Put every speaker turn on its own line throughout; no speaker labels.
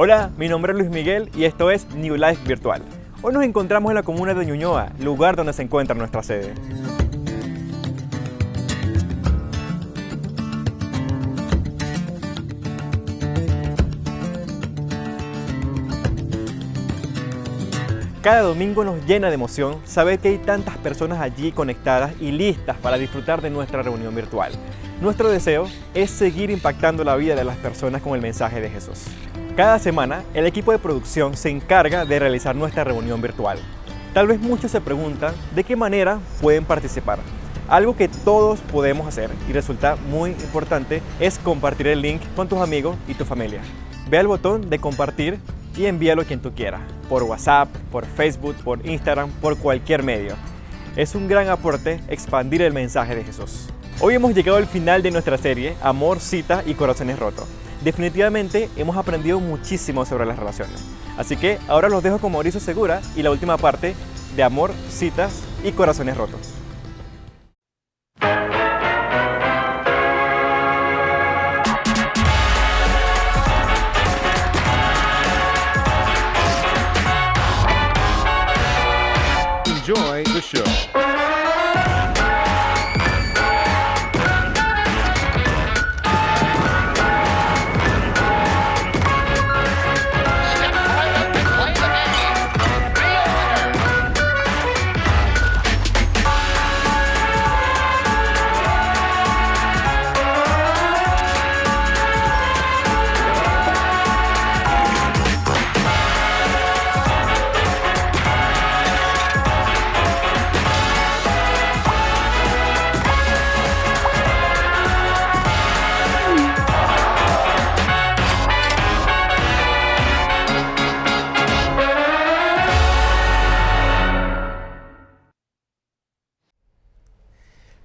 Hola, mi nombre es Luis Miguel y esto es New Life Virtual. Hoy nos encontramos en la comuna de Ñuñoa, lugar donde se encuentra nuestra sede. Cada domingo nos llena de emoción saber que hay tantas personas allí conectadas y listas para disfrutar de nuestra reunión virtual. Nuestro deseo es seguir impactando la vida de las personas con el mensaje de Jesús. Cada semana, el equipo de producción se encarga de realizar nuestra reunión virtual. Tal vez muchos se preguntan de qué manera pueden participar. Algo que todos podemos hacer y resulta muy importante es compartir el link con tus amigos y tu familia. Ve al botón de compartir y envíalo a quien tú quieras, por WhatsApp, por Facebook, por Instagram, por cualquier medio. Es un gran aporte expandir el mensaje de Jesús. Hoy hemos llegado al final de nuestra serie Amor, Citas y Corazones Rotos. Definitivamente hemos aprendido muchísimo sobre las relaciones. Así que ahora los dejo con Mauricio Segura y la última parte de Amor, Citas y Corazones Rotos.
Enjoy the show.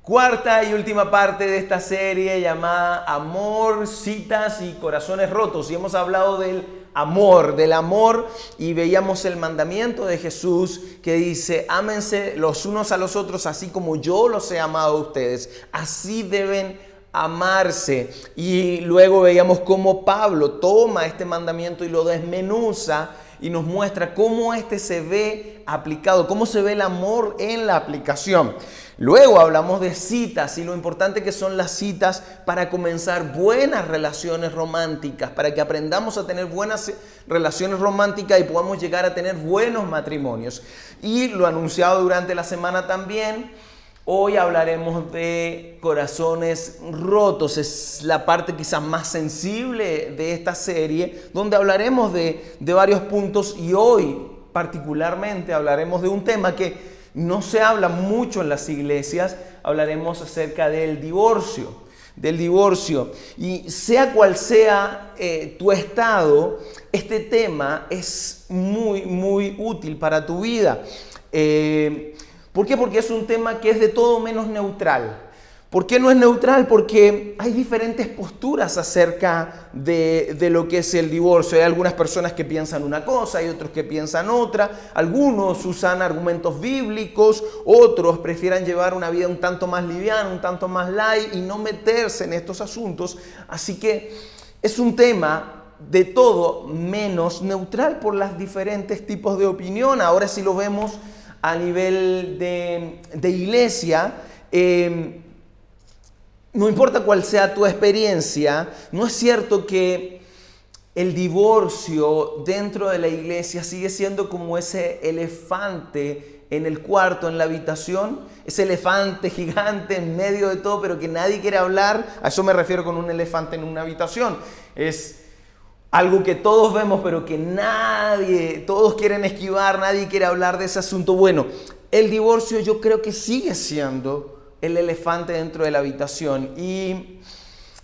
Cuarta y última parte de esta serie llamada Amor, Citas y Corazones Rotos. Y hemos hablado del amor, y veíamos el mandamiento de Jesús que dice: ámense los unos a los otros así como yo los he amado a ustedes. Así deben amarse. Y luego veíamos cómo Pablo toma este mandamiento y lo desmenuza y nos muestra cómo este se ve aplicado, cómo se ve el amor en la aplicación. Luego hablamos de citas y lo importante que son las citas para comenzar buenas relaciones románticas, para que aprendamos a tener buenas relaciones románticas y podamos llegar a tener buenos matrimonios. Y lo anunciado durante la semana también, hoy hablaremos de corazones rotos. Es la parte quizás más sensible de esta serie, donde hablaremos de varios puntos, y hoy particularmente hablaremos de un tema que no se habla mucho en las iglesias. Hablaremos acerca del divorcio. Y sea cual sea tu estado, este tema es muy útil para tu vida. ¿Por qué? Porque es un tema que es de todo menos neutral. ¿Por qué no es neutral? Porque hay diferentes posturas acerca de lo que es el divorcio. Hay algunas personas que piensan una cosa, hay otros que piensan otra. Algunos usan argumentos bíblicos, otros prefieren llevar una vida un tanto más liviana, un tanto más light y no meterse en estos asuntos. Así que es un tema de todo menos neutral por los diferentes tipos de opinión. Ahora si lo vemos a nivel de iglesia, no importa cuál sea tu experiencia, no es cierto que el divorcio dentro de la iglesia sigue siendo como ese elefante en el cuarto, en la habitación, ese elefante gigante en medio de todo, pero que nadie quiere hablar. A eso me refiero con un elefante en una habitación. Es algo que todos vemos, pero que todos quieren esquivar, nadie quiere hablar de ese asunto. Bueno, el divorcio yo creo que sigue siendo el elefante dentro de la habitación, y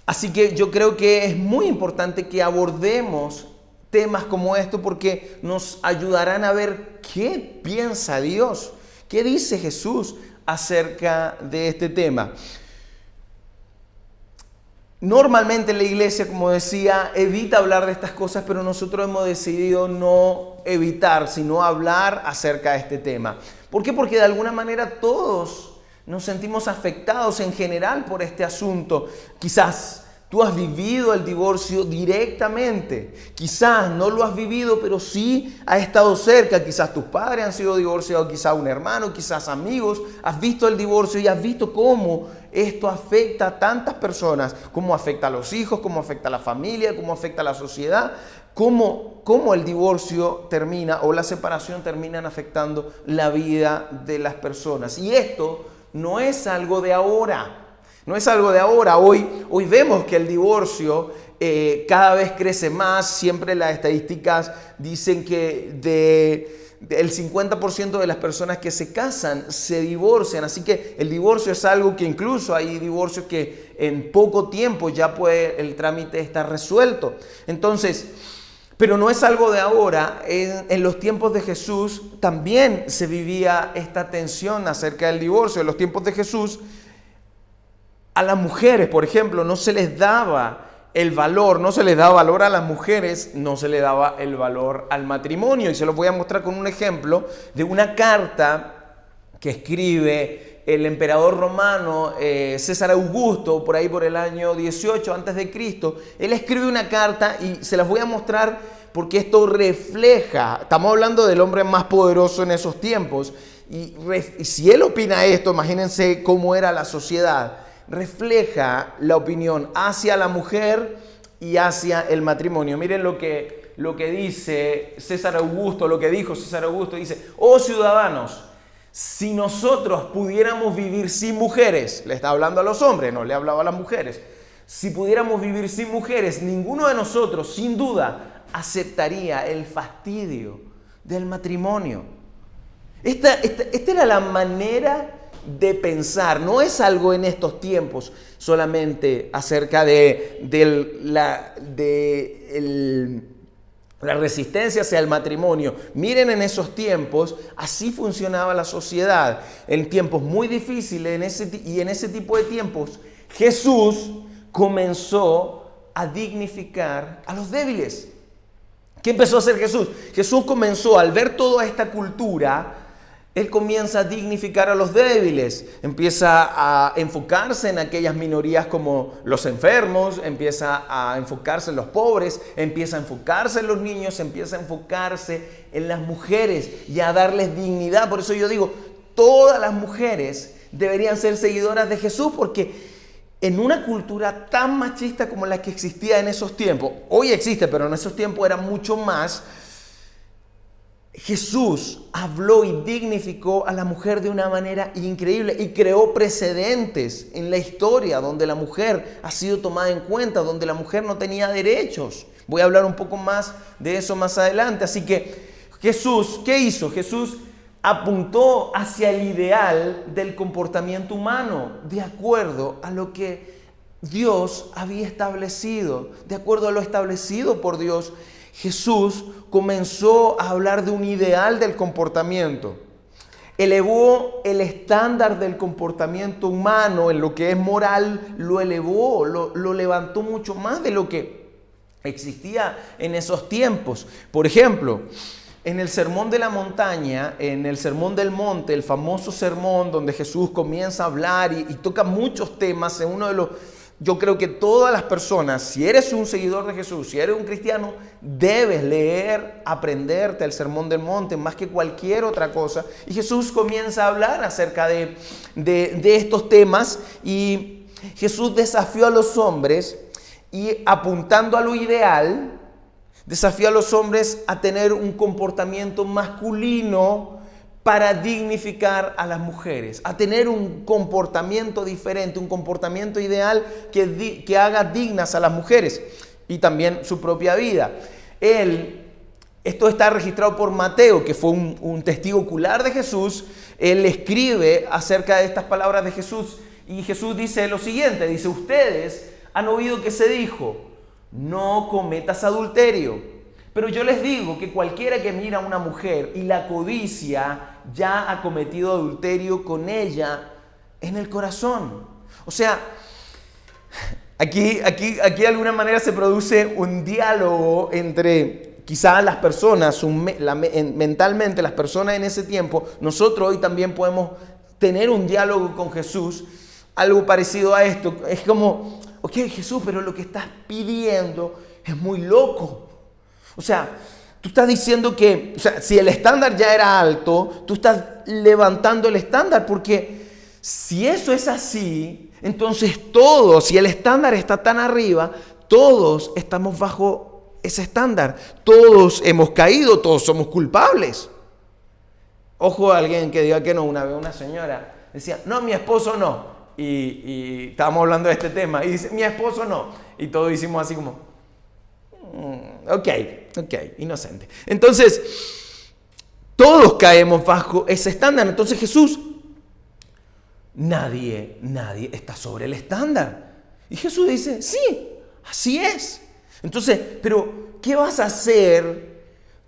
así que yo creo que es muy importante que abordemos temas como esto, porque nos ayudarán a ver qué piensa Dios, qué dice Jesús acerca de este tema. Normalmente la iglesia, como decía, evita hablar de estas cosas, pero nosotros hemos decidido no evitar, sino hablar acerca de este tema. ¿Por qué? Porque de alguna manera todos nos sentimos afectados en general por este asunto. Quizás Tú has vivido el divorcio directamente. Quizás no lo has vivido, pero sí has estado cerca. Quizás tus padres han sido divorciados, quizás un hermano, quizás amigos. Has visto el divorcio y has visto cómo esto afecta a tantas personas. Cómo afecta a los hijos, cómo afecta a la familia, cómo afecta a la sociedad. Cómo el divorcio termina o la separación terminan afectando la vida de las personas. Y esto no es algo de ahora. No es algo de ahora. Hoy vemos que el divorcio cada vez crece más. Siempre las estadísticas dicen que el 50% de las personas que se casan se divorcian. Así que el divorcio es algo que incluso hay divorcios que en poco tiempo ya puede el trámite estar resuelto. Entonces, pero no es algo de ahora. En los tiempos de Jesús también se vivía esta tensión acerca del divorcio. En los tiempos de Jesús, a las mujeres, por ejemplo, no se les daba el valor, no se les daba valor a las mujeres, no se le daba el valor al matrimonio. Y se los voy a mostrar con un ejemplo de una carta que escribe el emperador romano César Augusto, por ahí por el año 18 antes de Cristo. Él escribe una carta y se las voy a mostrar porque esto refleja, estamos hablando del hombre más poderoso en esos tiempos, y si él opina esto, imagínense cómo era la sociedad. Refleja la opinión hacia la mujer y hacia el matrimonio. Miren lo que dice César Augusto, lo que dijo César Augusto, dice: oh ciudadanos, si nosotros pudiéramos vivir sin mujeres, le está hablando a los hombres, no le hablaba a las mujeres, si pudiéramos vivir sin mujeres, ninguno de nosotros sin duda aceptaría el fastidio del matrimonio. Esta era la manera de pensar. No es algo en estos tiempos solamente acerca de la resistencia hacia el matrimonio. Miren, en esos tiempos así funcionaba la sociedad. En tiempos muy difíciles en ese tipo de tiempos, Jesús comenzó a dignificar a los débiles. ¿Qué empezó a hacer Jesús? Jesús comenzó, al ver toda esta cultura, Él comienza a dignificar a los débiles, empieza a enfocarse en aquellas minorías como los enfermos, empieza a enfocarse en los pobres, empieza a enfocarse en los niños, empieza a enfocarse en las mujeres y a darles dignidad. Por eso yo digo, todas las mujeres deberían ser seguidoras de Jesús, porque en una cultura tan machista como la que existía en esos tiempos, hoy existe, pero en esos tiempos era mucho más, Jesús habló y dignificó a la mujer de una manera increíble y creó precedentes en la historia donde la mujer ha sido tomada en cuenta, donde la mujer no tenía derechos. Voy a hablar un poco más de eso más adelante. Así que Jesús, ¿qué hizo? Jesús apuntó hacia el ideal del comportamiento humano, de acuerdo a lo que Dios había establecido, de acuerdo a lo establecido por Dios. Jesús comenzó a hablar de un ideal del comportamiento. Elevó el estándar del comportamiento humano en lo que es moral, lo elevó, lo levantó mucho más de lo que existía en esos tiempos. Por ejemplo, en el Sermón de la Montaña, en el Sermón del Monte, el famoso sermón donde Jesús comienza a hablar y toca muchos temas, en uno de los... Yo creo que todas las personas, si eres un seguidor de Jesús, si eres un cristiano, debes leer, aprenderte el Sermón del Monte más que cualquier otra cosa. Y Jesús comienza a hablar acerca de estos temas, y Jesús desafió a los hombres y, apuntando a lo ideal, desafió a los hombres a tener un comportamiento masculino para dignificar a las mujeres, a tener un comportamiento diferente, un comportamiento ideal que haga dignas a las mujeres y también su propia vida. Esto está registrado por Mateo, que fue un testigo ocular de Jesús. Él escribe acerca de estas palabras de Jesús y Jesús dice lo siguiente, dice: ustedes han oído que se dijo, no cometas adulterio. Pero yo les digo que cualquiera que mira a una mujer y la codicia ya ha cometido adulterio con ella en el corazón. O sea, aquí de alguna manera se produce un diálogo entre quizás las personas, mentalmente las personas en ese tiempo. Nosotros hoy también podemos tener un diálogo con Jesús, algo parecido a esto. Es como ok Jesús, pero lo que estás pidiendo es muy loco. O sea, tú estás diciendo que, o sea, si el estándar ya era alto, tú estás levantando el estándar, porque si eso es así, entonces todos, si el estándar está tan arriba, todos estamos bajo ese estándar. Todos hemos caído, todos somos culpables. Ojo a alguien que diga que no. Una vez una señora decía, no, mi esposo no. Y estábamos hablando de este tema. Y dice, mi esposo no. Y todos hicimos así como, ok, inocente. Entonces, todos caemos bajo ese estándar. Entonces Jesús, nadie está sobre el estándar. Y Jesús dice, sí, así es. Entonces, pero ¿qué vas a hacer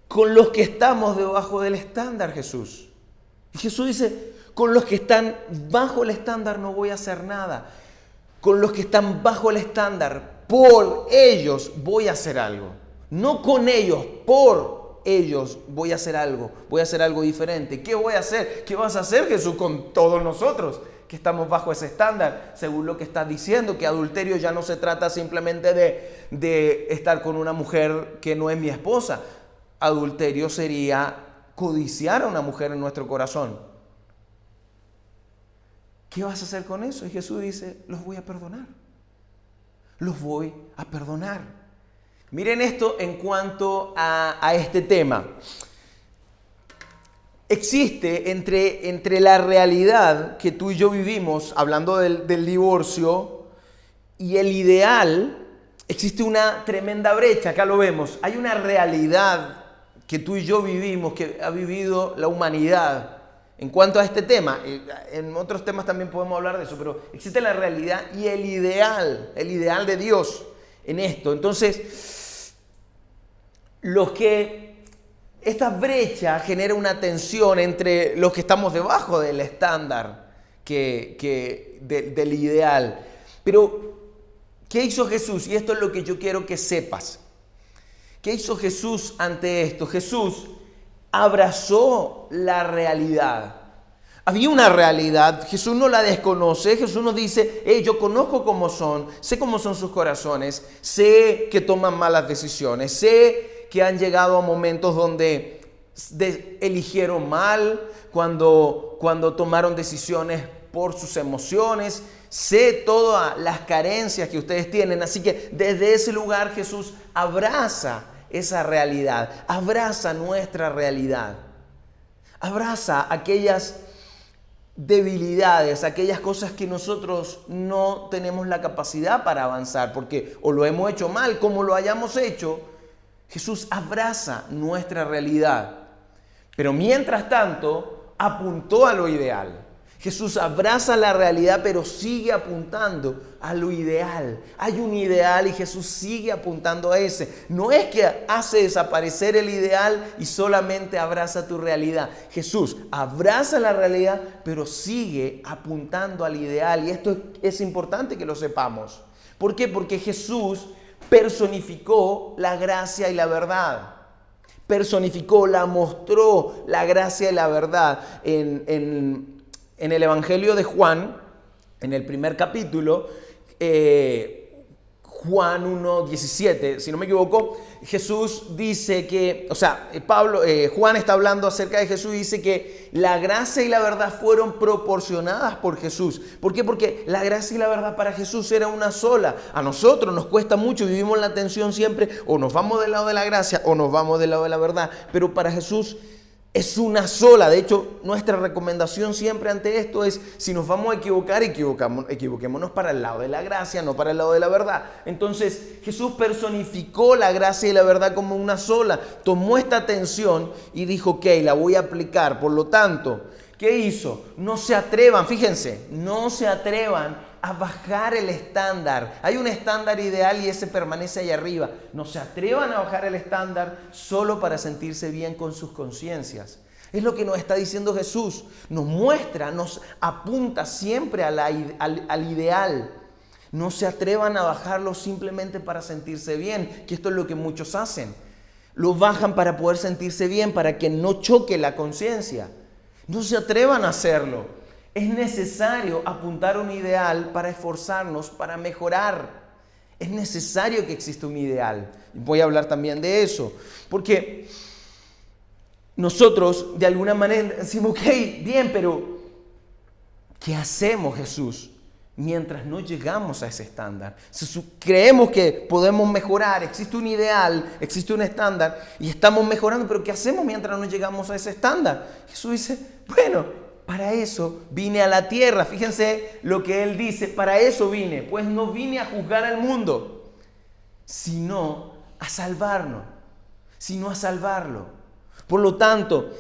con los que estamos debajo del estándar, Jesús? Y Jesús dice, con los que están bajo el estándar no voy a hacer nada. Con los que están bajo el estándar, por ellos voy a hacer algo. No con ellos, por ellos voy a hacer algo. Voy a hacer algo diferente. ¿Qué voy a hacer? ¿Qué vas a hacer, Jesús, con todos nosotros que estamos bajo ese estándar? Según lo que estás diciendo, que adulterio ya no se trata simplemente de estar con una mujer que no es mi esposa. Adulterio sería codiciar a una mujer en nuestro corazón. ¿Qué vas a hacer con eso? Y Jesús dice, los voy a perdonar. Los voy a perdonar. Miren esto en cuanto a este tema. Existe entre la realidad que tú y yo vivimos, hablando del divorcio, y el ideal, existe una tremenda brecha. Acá lo vemos. Hay una realidad que tú y yo vivimos, que ha vivido la humanidad. En cuanto a este tema, en otros temas también podemos hablar de eso, pero existe la realidad y el ideal de Dios en esto. Entonces, esta brecha genera una tensión entre los que estamos debajo del estándar del ideal. Pero, ¿qué hizo Jesús? Y esto es lo que yo quiero que sepas. ¿Qué hizo Jesús ante esto? Jesús abrazó la realidad. Había una realidad, Jesús no la desconoce, Jesús nos dice, yo conozco cómo son, sé cómo son sus corazones, sé que toman malas decisiones, sé que han llegado a momentos donde eligieron mal, cuando tomaron decisiones por sus emociones, sé todas las carencias que ustedes tienen, así que desde ese lugar Jesús abraza esa realidad, abraza nuestra realidad, abraza aquellas debilidades, aquellas cosas que nosotros no tenemos la capacidad para avanzar, porque o lo hemos hecho mal, como lo hayamos hecho, Jesús abraza nuestra realidad. Pero mientras tanto, apuntó a lo ideal. Jesús abraza la realidad, pero sigue apuntando a lo ideal. Hay un ideal y Jesús sigue apuntando a ese. No es que hace desaparecer el ideal y solamente abraza tu realidad. Jesús abraza la realidad, pero sigue apuntando al ideal. Y esto es importante que lo sepamos. ¿Por qué? Porque Jesús personificó la gracia y la verdad. Personificó, la mostró la gracia y la verdad en el Evangelio de Juan, en el primer capítulo, Juan 1:17, si no me equivoco, Jesús dice que, Juan está hablando acerca de Jesús y dice que la gracia y la verdad fueron proporcionadas por Jesús. ¿Por qué? Porque la gracia y la verdad para Jesús era una sola. A nosotros nos cuesta mucho, vivimos la tensión siempre, o nos vamos del lado de la gracia o nos vamos del lado de la verdad, pero para Jesús es una sola. De hecho, nuestra recomendación siempre ante esto es, si nos vamos a equivocar, equivoquémonos para el lado de la gracia, no para el lado de la verdad. Entonces, Jesús personificó la gracia y la verdad como una sola. Tomó esta tensión y dijo, ok, la voy a aplicar. Por lo tanto, ¿qué hizo? No se atrevan, fíjense, no se atrevan a bajar el estándar. Hay un estándar ideal y ese permanece ahí arriba. No se atrevan a bajar el estándar solo para sentirse bien con sus conciencias. Es lo que nos está diciendo Jesús. Nos muestra, nos apunta siempre al ideal. No se atrevan a bajarlo simplemente para sentirse bien, que esto es lo que muchos hacen. Lo bajan para poder sentirse bien, para que no choque la conciencia. No se atrevan a hacerlo. Es necesario apuntar a un ideal para esforzarnos, para mejorar. Es necesario que exista un ideal. Voy a hablar también de eso. Porque nosotros de alguna manera decimos, ok, bien, pero ¿qué hacemos, Jesús, mientras no llegamos a ese estándar? Creemos que podemos mejorar, existe un ideal, existe un estándar y estamos mejorando, pero ¿qué hacemos mientras no llegamos a ese estándar? Jesús dice, bueno, para eso vine a la tierra. Fíjense lo que Él dice, para eso vine, pues no vine a juzgar al mundo, sino a salvarnos, sino a salvarlo. Por lo tanto,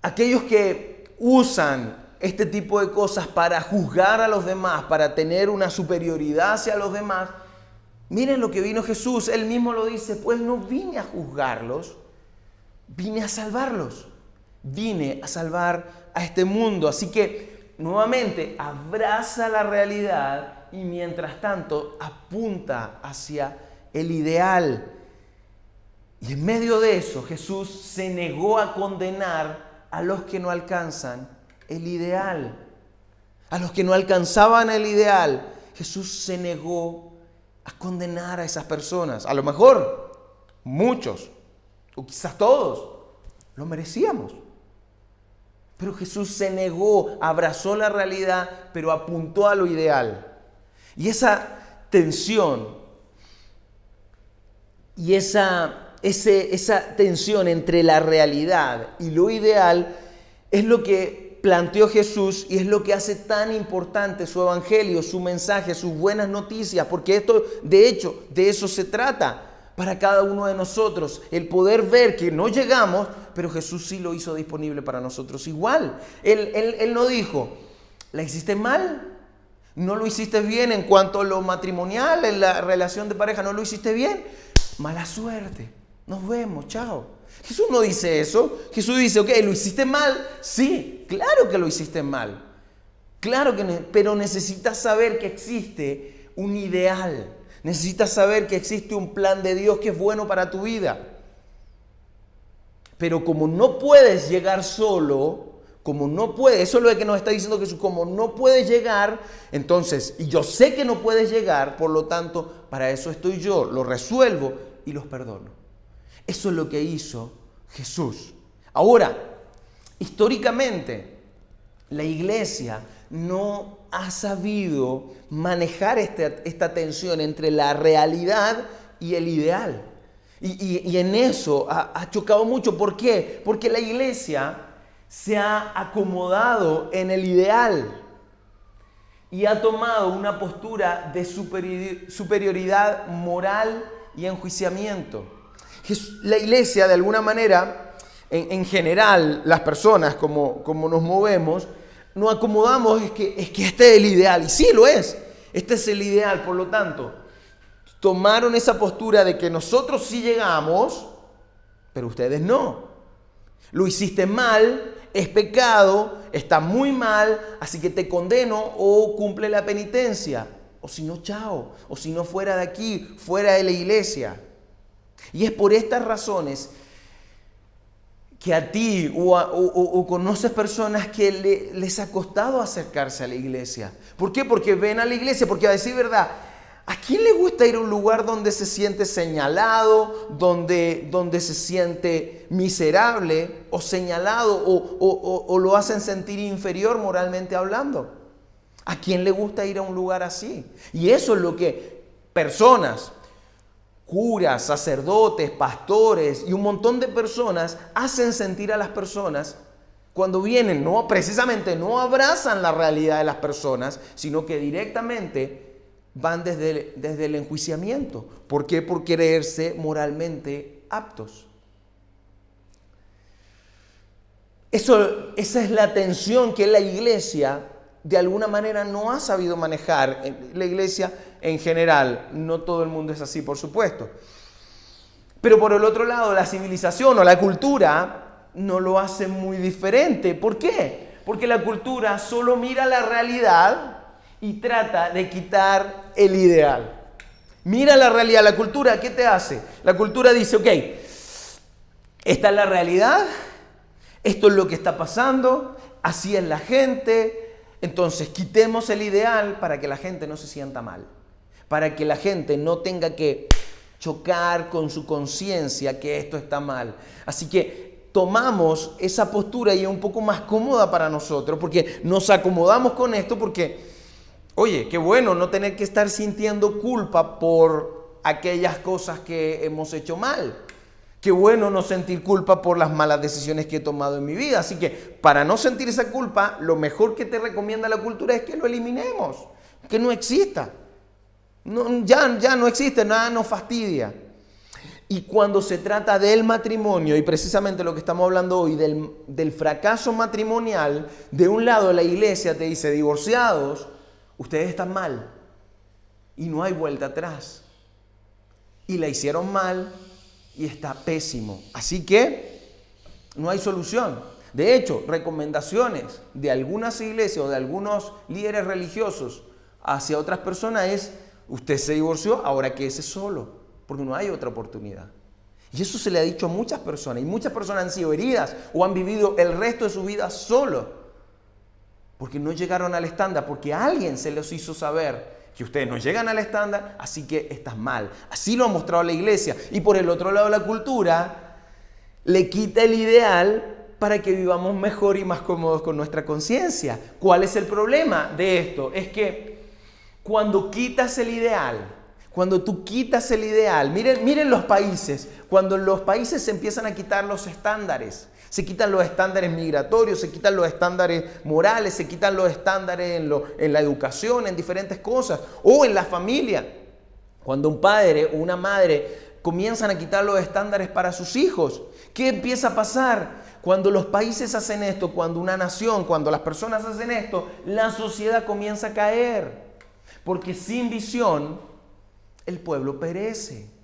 aquellos que usan este tipo de cosas para juzgar a los demás, para tener una superioridad hacia los demás, miren lo que vino Jesús. Él mismo lo dice, pues no vine a juzgarlos, vine a salvarlos. Vine a salvar a este mundo. Así que, nuevamente, abraza la realidad y mientras tanto apunta hacia el ideal. Y en medio de eso, Jesús se negó a condenar a los que no alcanzan el ideal. A los que no alcanzaban el ideal, Jesús se negó a condenar a esas personas. A lo mejor, muchos, o quizás todos, lo merecíamos. Pero Jesús se negó, abrazó la realidad, pero apuntó a lo ideal. Y esa tensión y esa tensión entre la realidad y lo ideal es lo que planteó Jesús y es lo que hace tan importante su evangelio, su mensaje, sus buenas noticias, porque esto, de hecho, de eso se trata para cada uno de nosotros, el poder ver que no llegamos, pero Jesús sí lo hizo disponible para nosotros igual. Él no dijo, ¿la hiciste mal? ¿No lo hiciste bien en cuanto a lo matrimonial, en la relación de pareja? ¿No lo hiciste bien? Mala suerte. Nos vemos, chao. Jesús no dice eso. Jesús dice, ok, ¿lo hiciste mal? Sí, claro que lo hiciste mal. Claro que, pero necesitas saber que existe un ideal. Necesitas saber que existe un plan de Dios que es bueno para tu vida. Pero como no puedes llegar solo, como no puedes, eso es lo que nos está diciendo Jesús, como no puedes llegar, entonces, y yo sé que no puedes llegar, por lo tanto, para eso estoy yo, lo resuelvo y los perdono. Eso es lo que hizo Jesús. Ahora, históricamente, la iglesia no ha sabido manejar esta tensión entre la realidad y el ideal. Y en eso ha chocado mucho. ¿Por qué? Porque la iglesia se ha acomodado en el ideal y ha tomado una postura de superioridad moral y enjuiciamiento. La iglesia, de alguna manera, en general, las personas como nos movemos, nos acomodamos, es que este es el ideal. Y sí lo es, este es el ideal. Por lo tanto, tomaron esa postura de que nosotros sí llegamos, pero ustedes no. Lo hiciste mal, es pecado, está muy mal, así que te condeno o cumple la penitencia. O si no, chao. O si no, fuera de aquí, fuera de la iglesia. Y es por estas razones que a ti o conoces personas que les ha costado acercarse a la iglesia. ¿Por qué? Porque ven a la iglesia, porque a decir verdad, ¿a quién le gusta ir a un lugar donde se siente señalado, donde se siente miserable o señalado o lo hacen sentir inferior moralmente hablando? ¿A quién le gusta ir a un lugar así? Y eso es lo que personas, curas, sacerdotes, pastores y un montón de personas hacen sentir a las personas cuando vienen. Precisamente no abrazan la realidad de las personas, sino que directamente van desde el enjuiciamiento. ¿Por qué? Por creerse moralmente aptos. Esa es la tensión que la iglesia de alguna manera no ha sabido manejar. La iglesia en general, no todo el mundo es así, por supuesto. Pero por el otro lado, la civilización o la cultura no lo hace muy diferente. ¿Por qué? Porque la cultura solo mira la realidad y trata de quitar el ideal. Mira la realidad, la cultura, ¿qué te hace? La cultura dice, ok, esta es la realidad, esto es lo que está pasando, así es la gente, entonces quitemos el ideal para que la gente no se sienta mal. para que la gente no tenga que chocar con su conciencia que esto está mal. Así que tomamos esa postura y es un poco más cómoda para nosotros porque nos acomodamos con esto porque, oye, qué bueno no tener que estar sintiendo culpa por aquellas cosas que hemos hecho mal. Qué bueno no sentir culpa por las malas decisiones que he tomado en mi vida. Así que para no sentir esa culpa, lo mejor que te recomienda la cultura es que lo eliminemos, que no exista. No, ya no existe, nada nos fastidia. Y cuando se trata del matrimonio, y precisamente lo que estamos hablando hoy, del fracaso matrimonial, de un lado la iglesia te dice, divorciados, ustedes están mal y no hay vuelta atrás. Y la hicieron mal y está pésimo. Así que no hay solución. De hecho, recomendaciones de algunas iglesias o de algunos líderes religiosos hacia otras personas es, usted se divorció, ahora quédese solo, porque no hay otra oportunidad. Y eso se le ha dicho a muchas personas, y muchas personas han sido heridas o han vivido el resto de su vida solo, porque no llegaron al estándar, porque alguien se les hizo saber que ustedes no llegan al estándar, así que estás mal. Así lo ha mostrado la iglesia. Y por el otro lado la cultura le quita el ideal para que vivamos mejor y más cómodos con nuestra conciencia. ¿Cuál es el problema de esto? Es que cuando quitas el ideal, cuando tú quitas el ideal, miren los países, cuando los países se empiezan a quitar los estándares, se quitan los estándares migratorios, se quitan los estándares morales, se quitan los estándares en la educación, en diferentes cosas, o en la familia. Cuando un padre o una madre comienzan a quitar los estándares para sus hijos, ¿qué empieza a pasar? Cuando los países hacen esto, cuando una nación, cuando las personas hacen esto, la sociedad comienza a caer. Porque sin visión, el pueblo perece.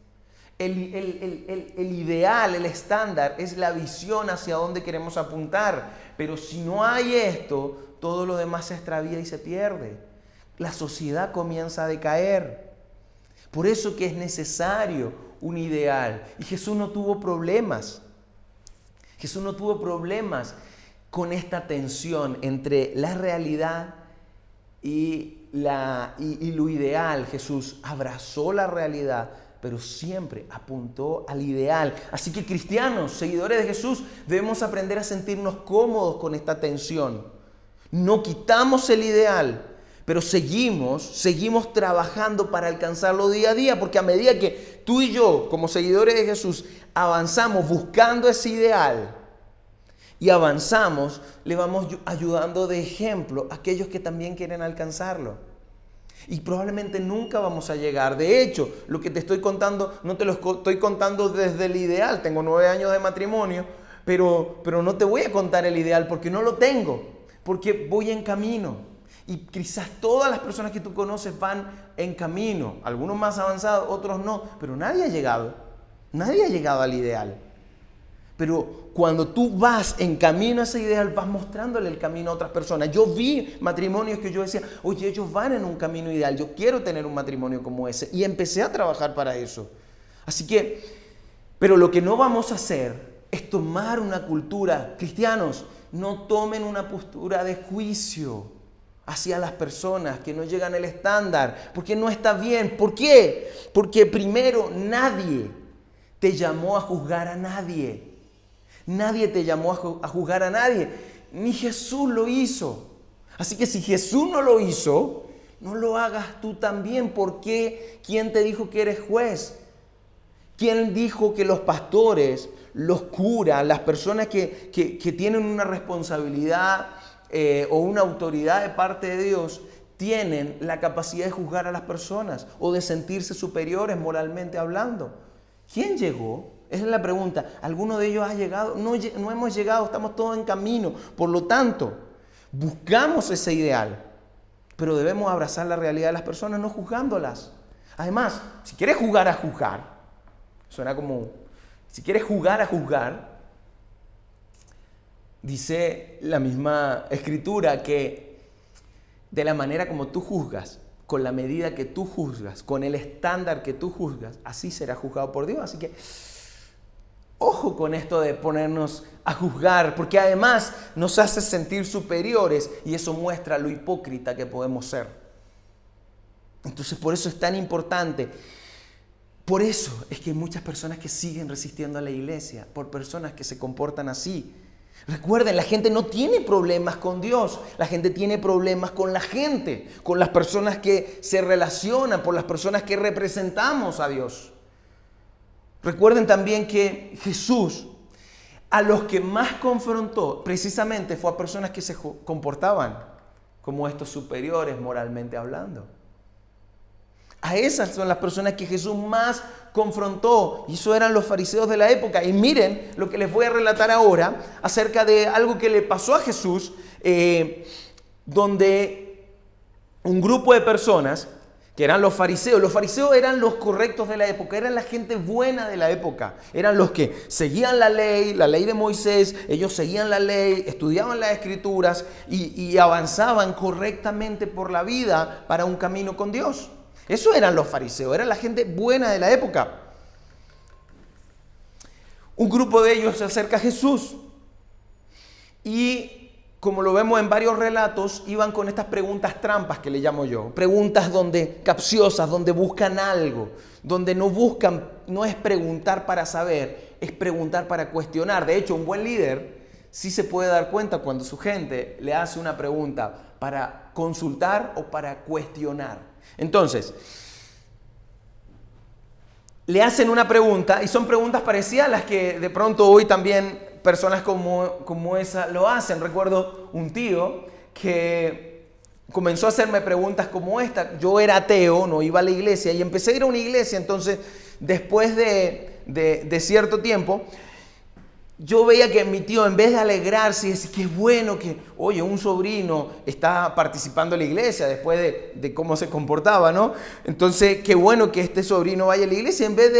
El ideal, el estándar, es la visión hacia dónde queremos apuntar. Pero si no hay esto, todo lo demás se extravía y se pierde. La sociedad comienza a decaer. Por eso que es necesario un ideal. Y Jesús no tuvo problemas. Jesús no tuvo problemas con esta tensión entre la realidad y lo ideal. Jesús abrazó la realidad, pero siempre apuntó al ideal. Así que cristianos, seguidores de Jesús, debemos aprender a sentirnos cómodos con esta tensión. No quitamos el ideal, pero seguimos trabajando para alcanzarlo día a día, porque a medida que tú y yo, como seguidores de Jesús, avanzamos buscando ese ideal y avanzamos, le vamos ayudando de ejemplo a aquellos que también quieren alcanzarlo. Y probablemente nunca vamos a llegar. De hecho, lo que te estoy contando, no te lo estoy contando desde el ideal. Tengo 9 años de matrimonio, pero no te voy a contar el ideal porque no lo tengo, porque voy en camino. Y quizás todas las personas que tú conoces van en camino, algunos más avanzados, otros no, pero nadie ha llegado al ideal. Pero cuando tú vas en camino a ese ideal, vas mostrándole el camino a otras personas. Yo vi matrimonios que yo decía, oye, ellos van en un camino ideal, yo quiero tener un matrimonio como ese. Y empecé a trabajar para eso. Así que, pero lo que no vamos a hacer es tomar una cultura. Cristianos, no tomen una postura de juicio hacia las personas que no llegan al estándar, porque no está bien. ¿Por qué? Porque primero, nadie te llamó a juzgar a nadie. Nadie te llamó a juzgar a nadie, ni Jesús lo hizo. Así que si Jesús no lo hizo, no lo hagas tú también. ¿Por qué? ¿Quién te dijo que eres juez? ¿Quién dijo que los pastores, los curas, las personas que tienen una responsabilidad o una autoridad de parte de Dios, tienen la capacidad de juzgar a las personas o de sentirse superiores moralmente hablando? ¿Quién llegó? Esa es la pregunta. ¿Alguno de ellos ha llegado? No hemos llegado, estamos todos en camino. Por lo tanto, buscamos ese ideal, pero debemos abrazar la realidad de las personas, no juzgándolas. Además, si quieres jugar a juzgar, suena como, si quieres jugar a juzgar, dice la misma escritura que de la manera como tú juzgas, con la medida que tú juzgas, con el estándar que tú juzgas, así será juzgado por Dios. Así que ojo con esto de ponernos a juzgar, porque además nos hace sentir superiores y eso muestra lo hipócrita que podemos ser. Entonces por eso es tan importante. Por eso es que hay muchas personas que siguen resistiendo a la iglesia, por personas que se comportan así. Recuerden, la gente no tiene problemas con Dios, la gente tiene problemas con la gente, con las personas que se relacionan, por las personas que representamos a Dios. Recuerden también que Jesús, a los que más confrontó, precisamente fue a personas que se comportaban como estos superiores moralmente hablando. A esas son las personas que Jesús más confrontó, y eso eran los fariseos de la época. Y miren lo que les voy a relatar ahora acerca de algo que le pasó a Jesús, donde un grupo de personas, que eran los fariseos eran los correctos de la época, eran la gente buena de la época, eran los que seguían la ley de Moisés, ellos seguían la ley, estudiaban las escrituras y avanzaban correctamente por la vida para un camino con Dios. Eso eran los fariseos, era la gente buena de la época. Un grupo de ellos se acerca a Jesús y, como lo vemos en varios relatos, iban con estas preguntas trampas que le llamo yo. Preguntas capciosas, donde buscan algo, donde no es preguntar para saber, es preguntar para cuestionar. De hecho, un buen líder sí se puede dar cuenta cuando su gente le hace una pregunta para consultar o para cuestionar. Entonces, le hacen una pregunta y son preguntas parecidas a las que de pronto hoy también personas como esa lo hacen. Recuerdo un tío que comenzó a hacerme preguntas como esta. Yo era ateo, no iba a la iglesia y empecé a ir a una iglesia. Entonces, después de cierto tiempo, yo veía que mi tío, en vez de alegrarse y decir qué bueno que, oye, un sobrino está participando en la iglesia después de cómo se comportaba, ¿no? Entonces, qué bueno que este sobrino vaya a la iglesia. En vez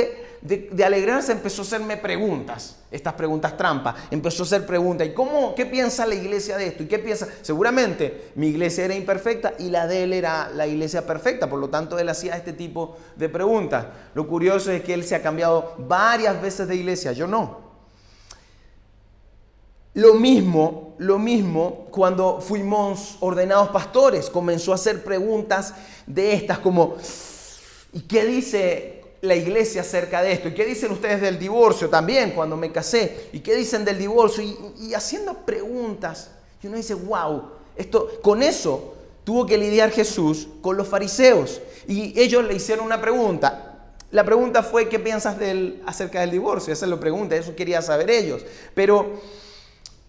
de alegrarse, empezó a hacerme preguntas, estas preguntas trampas. Empezó a hacer preguntas. ¿Y qué piensa la iglesia de esto? ¿Y qué piensa? Seguramente mi iglesia era imperfecta y la de él era la iglesia perfecta. Por lo tanto, él hacía este tipo de preguntas. Lo curioso es que él se ha cambiado varias veces de iglesia, yo no. Lo mismo cuando fuimos ordenados pastores, comenzó a hacer preguntas de estas como, ¿y qué dice la iglesia acerca de esto? ¿Y qué dicen ustedes del divorcio también cuando me casé? ¿Y qué dicen del divorcio? Y haciendo preguntas, y uno dice, wow, con eso tuvo que lidiar Jesús con los fariseos. Y ellos le hicieron una pregunta. La pregunta fue, ¿qué piensas acerca del divorcio? Esa es la pregunta, eso quería saber ellos. Pero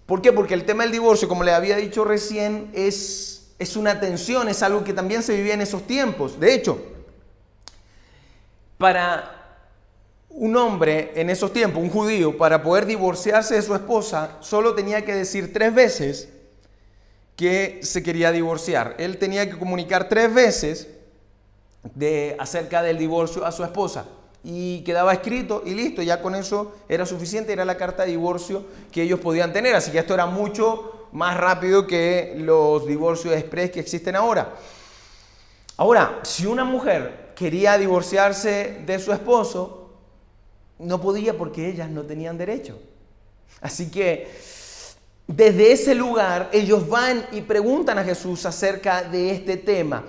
¿por qué? Porque el tema del divorcio, como les había dicho recién, es una tensión, es algo que también se vivía en esos tiempos. De hecho, para un hombre en esos tiempos, un judío, para poder divorciarse de su esposa, solo tenía que decir 3 veces que se quería divorciar. Él tenía que comunicar 3 veces acerca del divorcio a su esposa. Y quedaba escrito y listo, ya con eso era suficiente, era la carta de divorcio que ellos podían tener. Así que esto era mucho más rápido que los divorcios express que existen ahora. Ahora, si una mujer quería divorciarse de su esposo, no podía porque ellas no tenían derecho. Así que desde ese lugar ellos van y preguntan a Jesús acerca de este tema.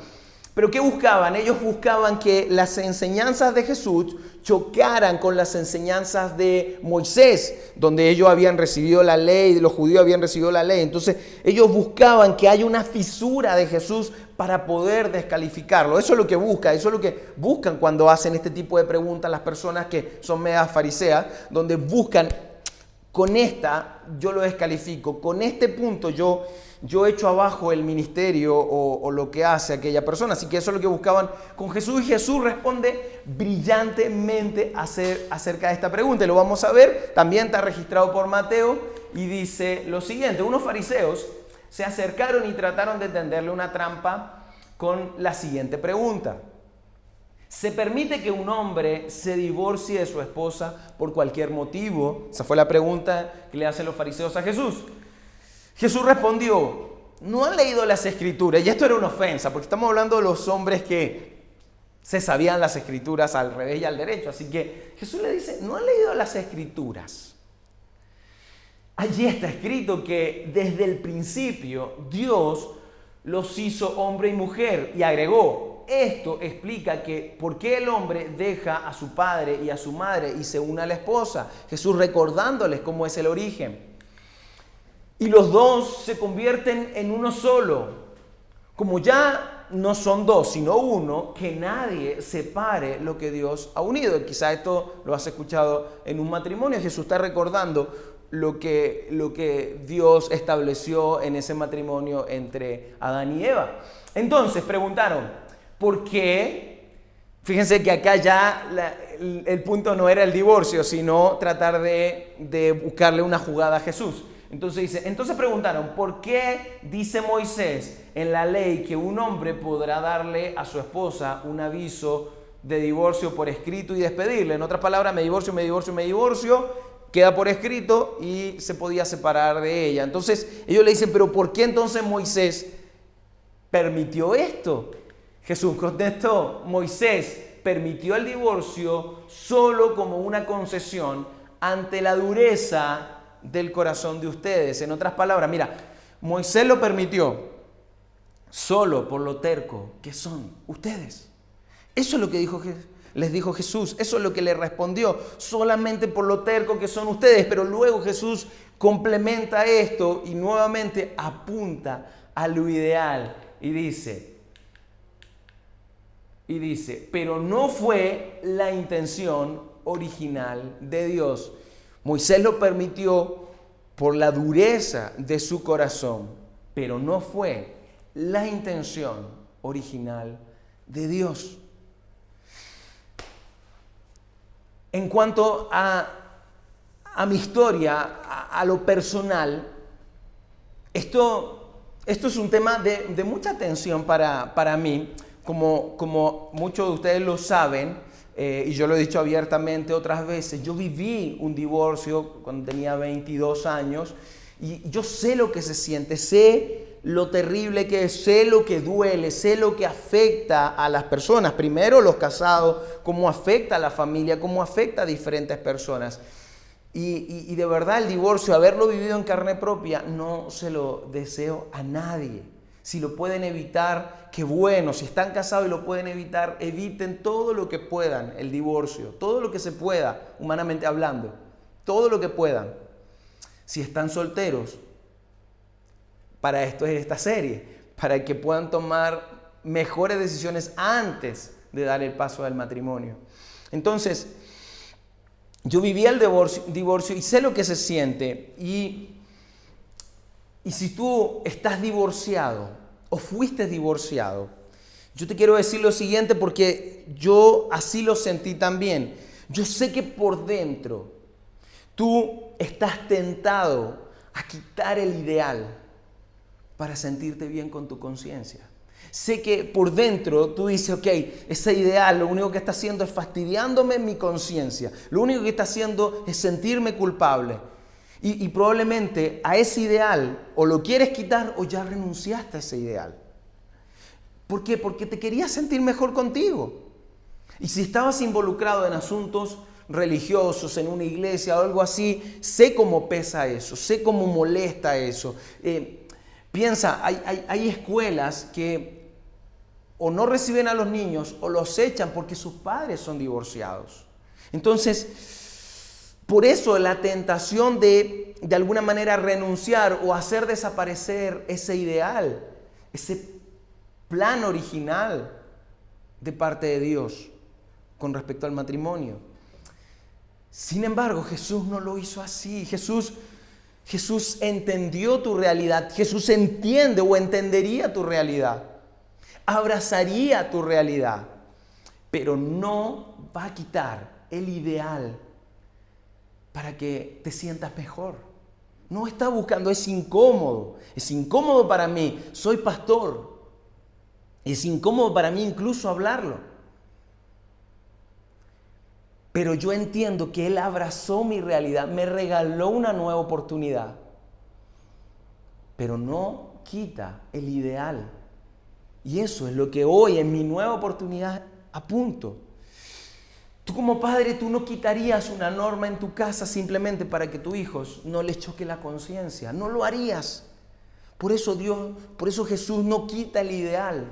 ¿Pero qué buscaban? Ellos buscaban que las enseñanzas de Jesús chocaran con las enseñanzas de Moisés, donde ellos habían recibido la ley, los judíos habían recibido la ley. Entonces ellos buscaban que haya una fisura de Jesús para poder descalificarlo. Eso es lo que eso es lo que buscan cuando hacen este tipo de preguntas las personas que son medias fariseas, donde buscan, con esta yo lo descalifico, con este punto yo echo abajo el ministerio o lo que hace aquella persona. Así que eso es lo que buscaban con Jesús. Y Jesús responde brillantemente acerca de esta pregunta. Y lo vamos a ver. También está registrado por Mateo. Y dice lo siguiente. Unos fariseos se acercaron y trataron de tenderle una trampa con la siguiente pregunta. ¿Se permite que un hombre se divorcie de su esposa por cualquier motivo? Esa fue la pregunta que le hacen los fariseos a Jesús. Jesús respondió, ¿no han leído las escrituras? Y esto era una ofensa, porque estamos hablando de los hombres que se sabían las escrituras al revés y al derecho. Así que Jesús le dice, ¿no han leído las escrituras? Allí está escrito que desde el principio Dios los hizo hombre y mujer y agregó, esto explica que por qué el hombre deja a su padre y a su madre y se une a la esposa. Jesús recordándoles cómo es el origen. Y los dos se convierten en uno solo. Como ya no son dos, sino uno, que nadie separe lo que Dios ha unido. Quizá esto lo has escuchado en un matrimonio. Jesús está recordando lo que Dios estableció en ese matrimonio entre Adán y Eva. Entonces preguntaron, ¿por qué? Fíjense que acá ya el punto no era el divorcio, sino tratar de buscarle una jugada a Jesús. Entonces preguntaron, ¿por qué dice Moisés en la ley que un hombre podrá darle a su esposa un aviso de divorcio por escrito y despedirle? En otras palabras, me divorcio, queda por escrito y se podía separar de ella. Entonces ellos le dicen, ¿pero por qué entonces Moisés permitió esto? Jesús contestó, Moisés permitió el divorcio solo como una concesión ante la dureza del corazón de ustedes. En otras palabras, mira, Moisés lo permitió solo por lo terco que son ustedes. Eso es lo que les dijo Jesús, eso es lo que le respondió, solamente por lo terco que son ustedes. Pero luego Jesús complementa esto y nuevamente apunta a lo ideal y dice, pero no fue la intención original de Dios. Moisés lo permitió por la dureza de su corazón, pero no fue la intención original de Dios. En cuanto a mi historia, a lo personal, esto es un tema de mucha atención para mí. Como muchos de ustedes lo saben, y yo lo he dicho abiertamente otras veces, yo viví un divorcio cuando tenía 22 años y yo sé lo que se siente, sé lo terrible que es, sé lo que duele, sé lo que afecta a las personas, primero los casados, cómo afecta a la familia, cómo afecta a diferentes personas. Y de verdad el divorcio, haberlo vivido en carne propia, no se lo deseo a nadie. Si lo pueden evitar, qué bueno. Si están casados y lo pueden evitar, eviten todo lo que puedan el divorcio, todo lo que se pueda, humanamente hablando, todo lo que puedan. Si están solteros, para esto es esta serie, para que puedan tomar mejores decisiones antes de dar el paso del matrimonio. Entonces, yo viví el divorcio y sé lo que se siente. Y si tú estás divorciado o fuiste divorciado, yo te quiero decir lo siguiente porque yo así lo sentí también. Yo sé que por dentro tú estás tentado a quitar el ideal para sentirte bien con tu conciencia. Sé que por dentro tú dices, ok, ese ideal lo único que está haciendo es fastidiándome mi conciencia. Lo único que está haciendo es sentirme culpable. Y probablemente a ese ideal o lo quieres quitar o ya renunciaste a ese ideal. ¿Por qué? Porque te querías sentir mejor contigo. Y si estabas involucrado en asuntos religiosos, en una iglesia o algo así, sé cómo pesa eso, sé cómo molesta eso. Piensa, hay escuelas que o no reciben a los niños o los echan porque sus padres son divorciados. Entonces, por eso la tentación de alguna manera renunciar o hacer desaparecer ese ideal, ese plan original de parte de Dios con respecto al matrimonio. Sin embargo, Jesús no lo hizo así. Jesús entendió tu realidad. Jesús entiende o entendería tu realidad. Abrazaría tu realidad. Pero no va a quitar el ideal para que te sientas mejor. No está buscando, es incómodo. Es incómodo para mí. Soy pastor. Es incómodo para mí incluso hablarlo. Pero yo entiendo que Él abrazó mi realidad, me regaló una nueva oportunidad. Pero no quita el ideal. Y eso es lo que hoy en mi nueva oportunidad apunto. Tú como padre, tú no quitarías una norma en tu casa simplemente para que tus hijos no les choque la conciencia. No lo harías. Por eso Jesús no quita el ideal,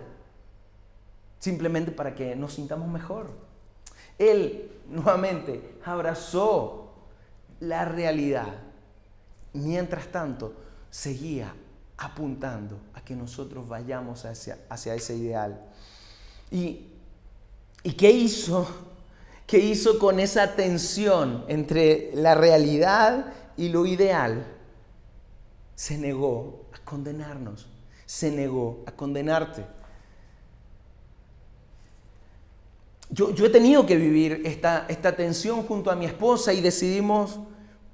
simplemente para que nos sintamos mejor. Él nuevamente abrazó la realidad. Mientras tanto, seguía apuntando a que nosotros vayamos hacia ese ideal. ¿Y qué hizo? ¿Qué hizo con esa tensión entre la realidad y lo ideal? Se negó a condenarnos, se negó a condenarte. Yo he tenido que vivir esta tensión junto a mi esposa y decidimos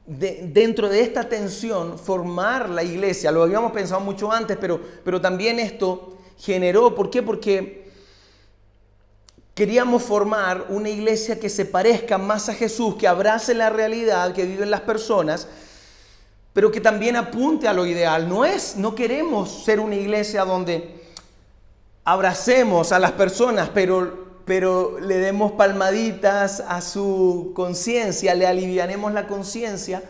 dentro de esta tensión formar la iglesia. Lo habíamos pensado mucho antes, pero también esto generó, ¿por qué? Porque queríamos formar una iglesia que se parezca más a Jesús, que abrace la realidad que viven las personas, pero que también apunte a lo ideal. No queremos ser una iglesia donde abracemos a las personas, pero le demos palmaditas a su conciencia, le alivianemos la conciencia,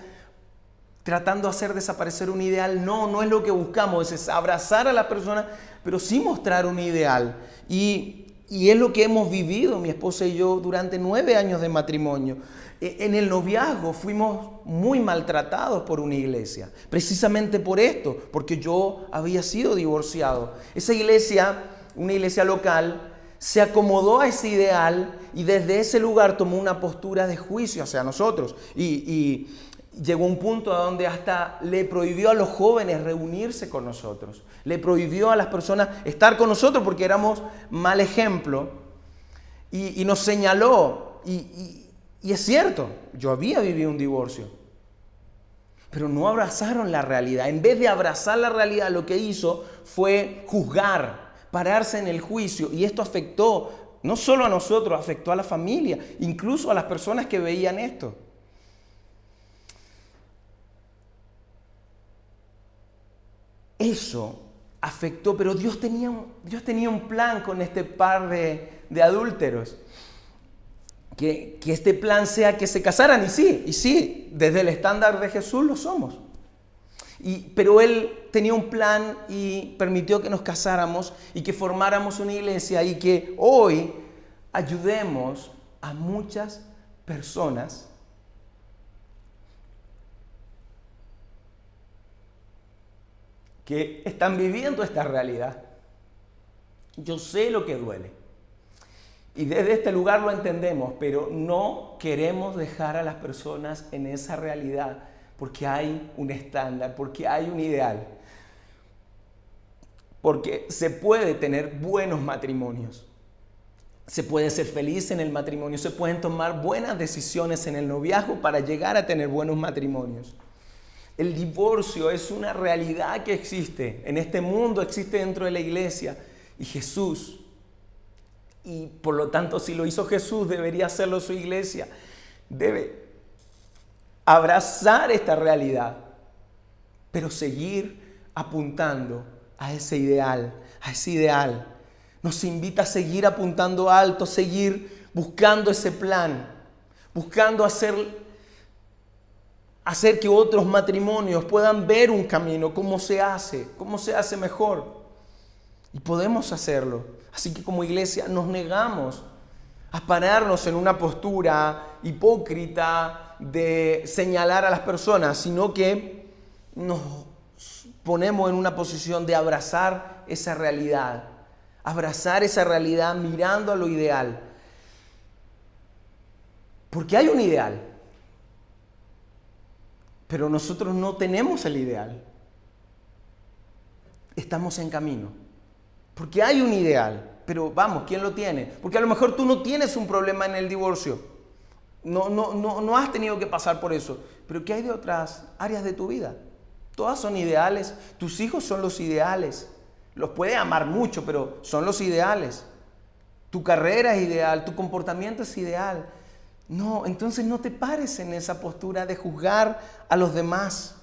tratando de hacer desaparecer un ideal. No es lo que buscamos, es abrazar a la persona, pero sí mostrar un ideal. Y es lo que hemos vivido, mi esposa y yo, durante 9 años de matrimonio. En el noviazgo fuimos muy maltratados por una iglesia, precisamente por esto, porque yo había sido divorciado. Esa iglesia, una iglesia local, se acomodó a ese ideal y desde ese lugar tomó una postura de juicio hacia nosotros. Y llegó un punto a donde hasta le prohibió a los jóvenes reunirse con nosotros. Le prohibió a las personas estar con nosotros porque éramos mal ejemplo. Y nos señaló. Y es cierto, yo había vivido un divorcio. Pero no abrazaron la realidad. En vez de abrazar la realidad, lo que hizo fue juzgar, pararse en el juicio, y esto afectó no solo a nosotros, afectó a la familia, incluso a las personas que veían esto. Eso afectó, pero Dios tenía un plan con este par de adúlteros. Que este plan sea que se casaran, y sí, desde el estándar de Jesús lo somos. Pero Él tenía un plan y permitió que nos casáramos y que formáramos una iglesia y que hoy ayudemos a muchas personas que están viviendo esta realidad. Yo sé lo que duele. Y desde este lugar lo entendemos, pero no queremos dejar a las personas en esa realidad. Porque hay un estándar, porque hay un ideal. Porque se puede tener buenos matrimonios. Se puede ser feliz en el matrimonio. Se pueden tomar buenas decisiones en el noviazgo para llegar a tener buenos matrimonios. El divorcio es una realidad que existe. En este mundo existe dentro de la iglesia. Y Jesús, y por lo tanto si lo hizo Jesús, debería hacerlo su iglesia. Debe abrazar esta realidad, pero seguir apuntando a ese ideal, Nos invita a seguir apuntando alto, seguir buscando ese plan, buscando hacer que otros matrimonios puedan ver un camino, cómo se hace mejor. Y podemos hacerlo. Así que como iglesia nos negamos a pararnos en una postura hipócrita de señalar a las personas, sino que nos ponemos en una posición de abrazar esa realidad mirando a lo ideal. Porque hay un ideal, pero nosotros no tenemos el ideal. Estamos en camino. Porque hay un ideal, pero vamos, ¿quién lo tiene? Porque a lo mejor tú no tienes un problema en el divorcio. No has tenido que pasar por eso. Pero ¿qué hay de otras áreas de tu vida? Todas son ideales. Tus hijos son los ideales. Los puedes amar mucho, pero son los ideales. Tu carrera es ideal, tu comportamiento es ideal. No, entonces no te pares en esa postura de juzgar a los demás.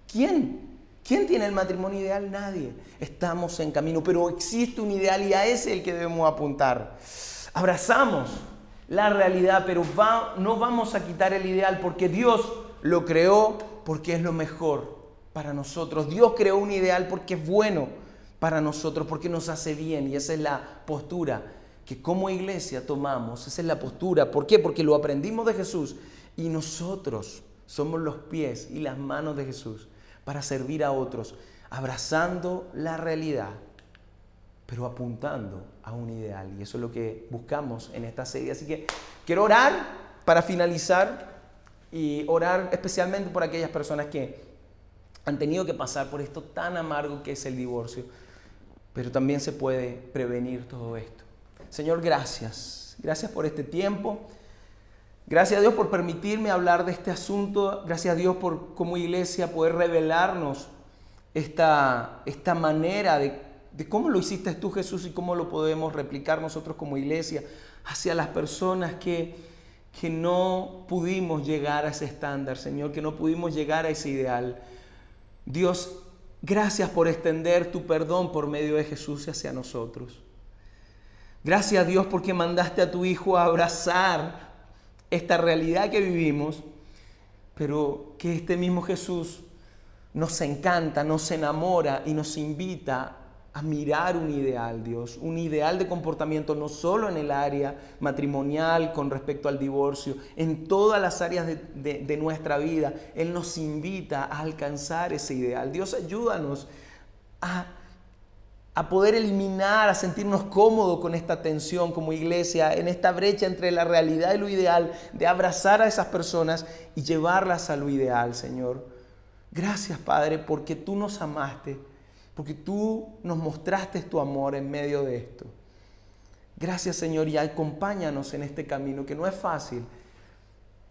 ¿Quién tiene el matrimonio ideal? Nadie. Estamos en camino, pero existe un ideal y a ese es el que debemos apuntar. Abrazamos la realidad, pero no vamos a quitar el ideal porque Dios lo creó porque es lo mejor para nosotros. Dios creó un ideal porque es bueno para nosotros, porque nos hace bien, y esa es la postura que como iglesia tomamos. Esa es la postura. ¿Por qué? Porque lo aprendimos de Jesús y nosotros somos los pies y las manos de Jesús para servir a otros, abrazando la realidad, pero apuntando a un ideal. Y eso es lo que buscamos en esta serie. Así que quiero orar para finalizar y orar especialmente por aquellas personas que han tenido que pasar por esto tan amargo que es el divorcio, pero también se puede prevenir todo esto. Señor, gracias. Gracias por este tiempo. Gracias a Dios por permitirme hablar de este asunto. Gracias a Dios por como iglesia poder revelarnos esta manera de cómo lo hiciste tú, Jesús, y cómo lo podemos replicar nosotros como iglesia hacia las personas que no pudimos llegar a ese estándar, Señor, que no pudimos llegar a ese ideal. Dios, gracias por extender tu perdón por medio de Jesús hacia nosotros. Gracias a Dios porque mandaste a tu Hijo a abrazar esta realidad que vivimos, pero que este mismo Jesús nos encanta, nos enamora y nos invita a mirar un ideal, Dios, un ideal de comportamiento no solo en el área matrimonial con respecto al divorcio, en todas las áreas de nuestra vida. Él nos invita a alcanzar ese ideal. Dios, ayúdanos a poder eliminar, a sentirnos cómodos con esta tensión como iglesia, en esta brecha entre la realidad y lo ideal, de abrazar a esas personas y llevarlas a lo ideal, Señor. Gracias, Padre, porque tú nos amaste, porque tú nos mostraste tu amor en medio de esto. Gracias, Señor, y acompáñanos en este camino que no es fácil,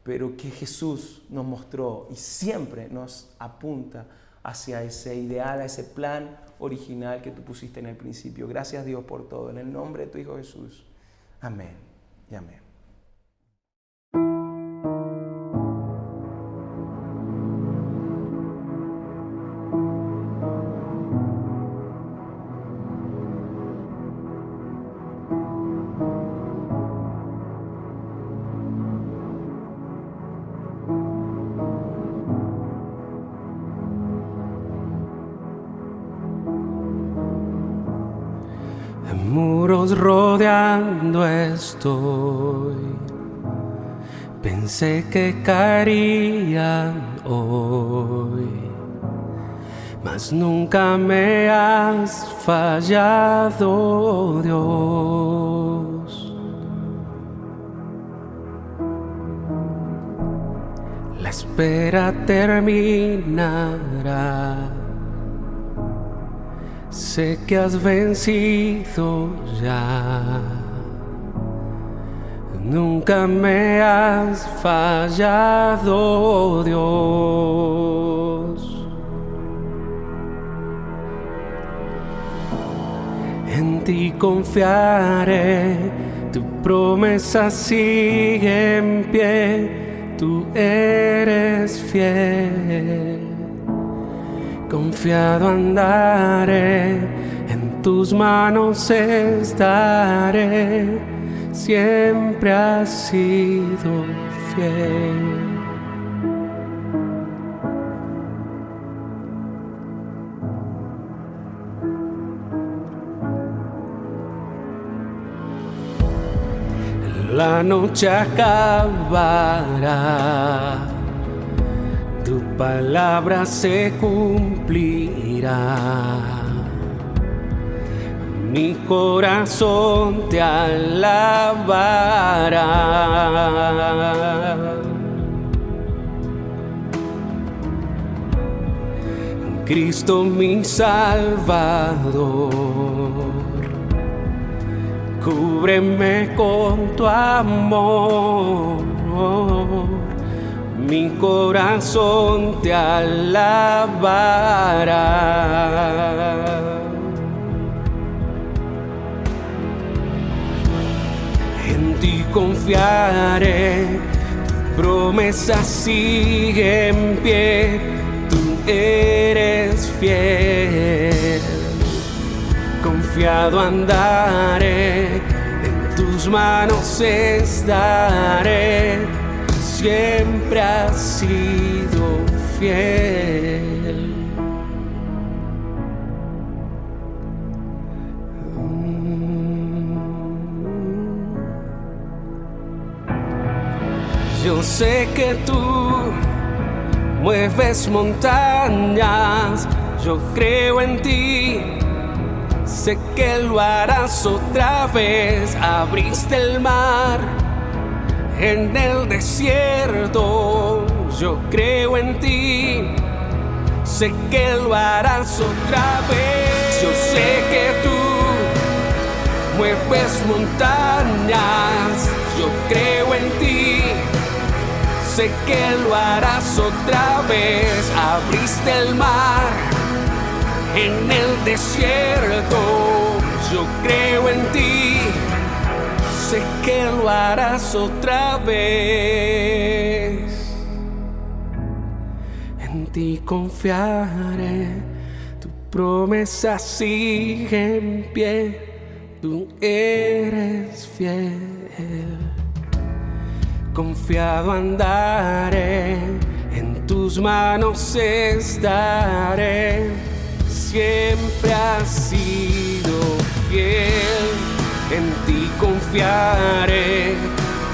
pero que Jesús nos mostró y siempre nos apunta hacia ese ideal, a ese plan original que tú pusiste en el principio. Gracias, Dios, por todo. En el nombre de tu Hijo Jesús. Amén y amén.
Muros rodeando estoy, pensé que caerían hoy, mas nunca me has fallado, Dios. La espera terminará. Sé que has vencido ya, nunca me has fallado, Dios. En ti confiaré, tu promesa sigue en pie, tú eres fiel. Confiado andaré, en tus manos estaré, siempre has sido fiel. La noche acabará, tu palabra se cumplirá. Mi corazón te alabará. Cristo mi Salvador, cúbreme con tu amor. Mi corazón te alabará. En ti confiaré, tu promesa sigue en pie, tú eres fiel. Confiado andaré, en tus manos estaré, siempre has sido fiel. sé que tú mueves montañas, yo creo en ti. Sé que lo harás otra vez. Abriste el mar en el desierto, yo creo en ti. Sé que lo harás otra vez. Yo sé que tú mueves montañas, yo creo en ti. Sé que lo harás otra vez. Abriste el mar en el desierto, yo creo en ti. Sé que lo harás otra vez. En ti confiaré, tu promesa sigue en pie, tú eres fiel. Confiado andaré, en tus manos estaré. Siempre has sido fiel, en ti confiaré,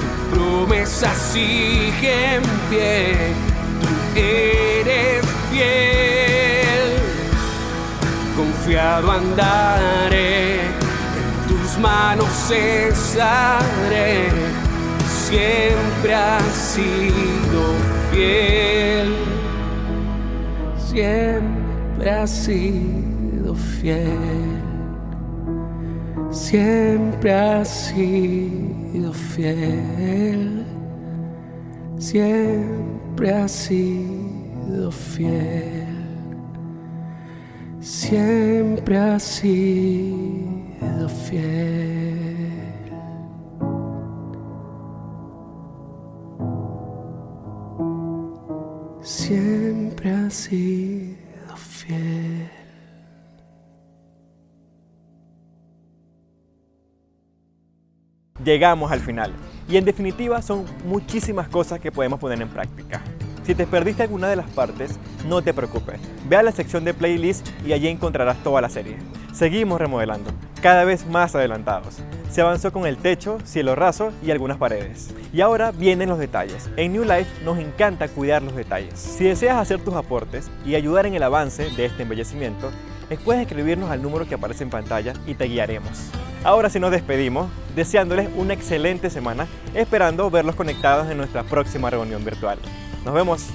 tu promesa sigue en pie, tú eres fiel. Confiado andaré, en tus manos estaré. Siempre has sido fiel, siempre has sido fiel, siempre has sido fiel, siempre has sido fiel, siempre has sido fiel. Siempre has sido fiel.
Llegamos al final y en definitiva son muchísimas cosas que podemos poner en práctica. Si te perdiste alguna de las partes, no te preocupes. Ve a la sección de playlist y allí encontrarás toda la serie. Seguimos remodelando, cada vez más adelantados. Se avanzó con el techo, cielo raso y algunas paredes. Y ahora vienen los detalles. En New Life nos encanta cuidar los detalles. Si deseas hacer tus aportes y ayudar en el avance de este embellecimiento, puedes escribirnos al número que aparece en pantalla y te guiaremos. Ahora sí nos despedimos, deseándoles una excelente semana, esperando verlos conectados en nuestra próxima reunión virtual. Nos vemos.